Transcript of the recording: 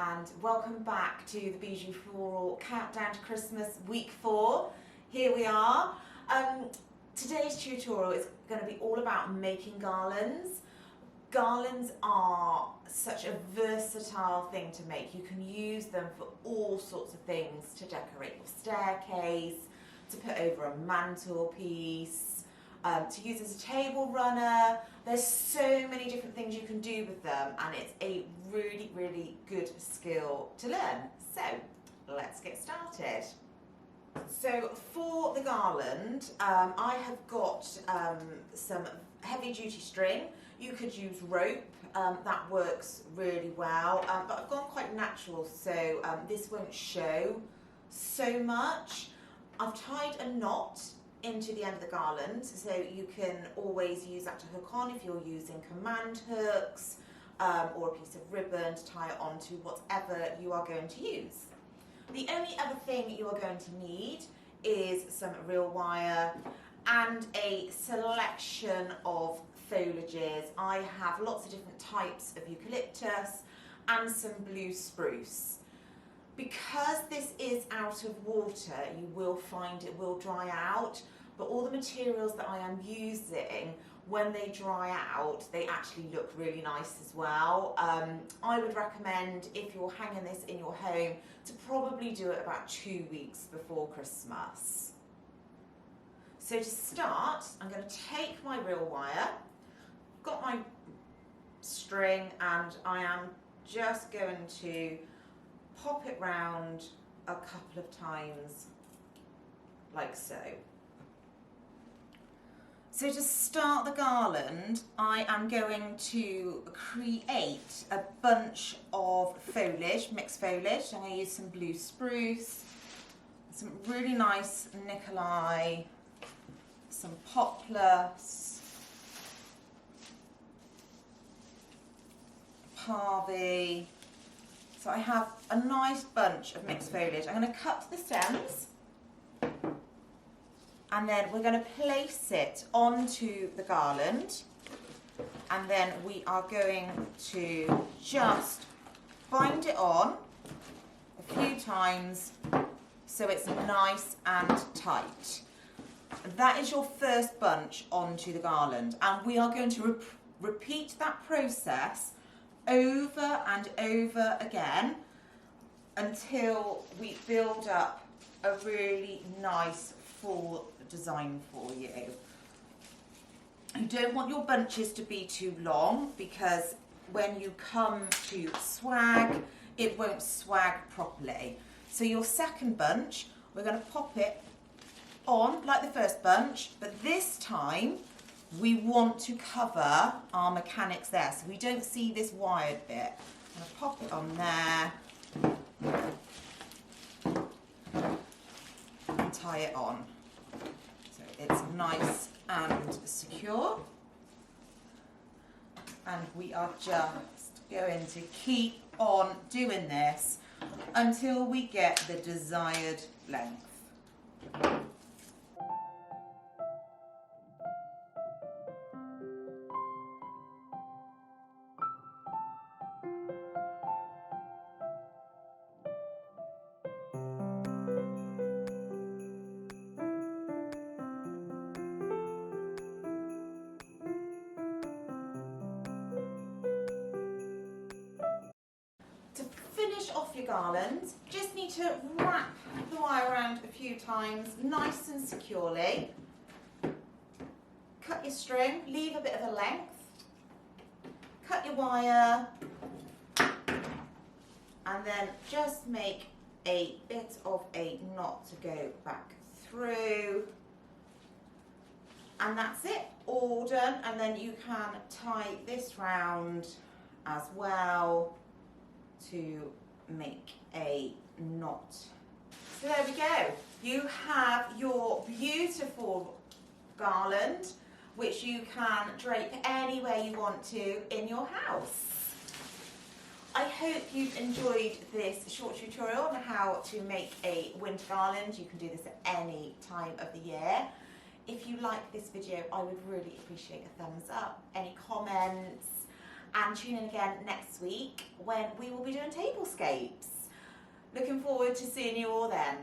and welcome back to the Bijoux Floral Countdown to Christmas week 4. Here we are. Today's tutorial is going to be all about making garlands. Garlands are such a versatile thing to make. You can use them for all sorts of things, to decorate your staircase, to put over a mantelpiece, to use as a table runner. There's so many different things you can do with them, and it's a really, really good skill to learn. So let's get started. So for the garland, I have got some heavy duty string. You could use rope, that works really well, but I've gone quite natural, so this won't show so much. I've tied a knot into the end of the garland, so you can always use that to hook on if you're using command hooks or a piece of ribbon to tie it onto whatever you are going to use. The only other thing you are going to need is some real wire and a selection of foliages. I have lots of different types of eucalyptus and some blue spruce. Because this is out of water, you will find it will dry out, but all the materials that I am using, when they dry out, they actually look really nice as well. I would recommend, if you're hanging this in your home, to probably do it about 2 weeks before Christmas. So to start, I'm going to take my real wire, got my string, and I am just going to pop it round a couple of times like so. So to start the garland, I am going to create a bunch of foliage, mixed foliage. I'm going to use some blue spruce, some really nice Nicolai, some poplars, parvy. So I have a nice bunch of mixed foliage. I'm going to cut the stems, and then we're going to place it onto the garland, and then we are going to just bind it on a few times so it's nice and tight. That is your first bunch onto the garland, and we are going to repeat that process over and over again until we build up a really nice full design for you. You don't want your bunches to be too long, because when you come to swag, it won't swag properly. So your second bunch, we're going to pop it on like the first bunch, but this time we want to cover our mechanics there, so we don't see this wired bit. I'm going to pop it on there and tie it on so it's nice and secure. And we are just going to keep on doing this until we get the desired length. Finish off your garland, just need to wrap the wire around a few times nice and securely. Cut your string, leave a bit of a length, cut your wire, and then just make a bit of a knot to go back through, and that's it, all done. And then you can tie this round as well to make a knot. So there we go. You have your beautiful garland, which you can drape anywhere you want to in your house. I hope you've enjoyed this short tutorial on how to make a winter garland. You can do this at any time of the year. If you like this video, I would really appreciate a thumbs up, any comments, and tune in again next week when we will be doing tablescapes. Looking forward to seeing you all then.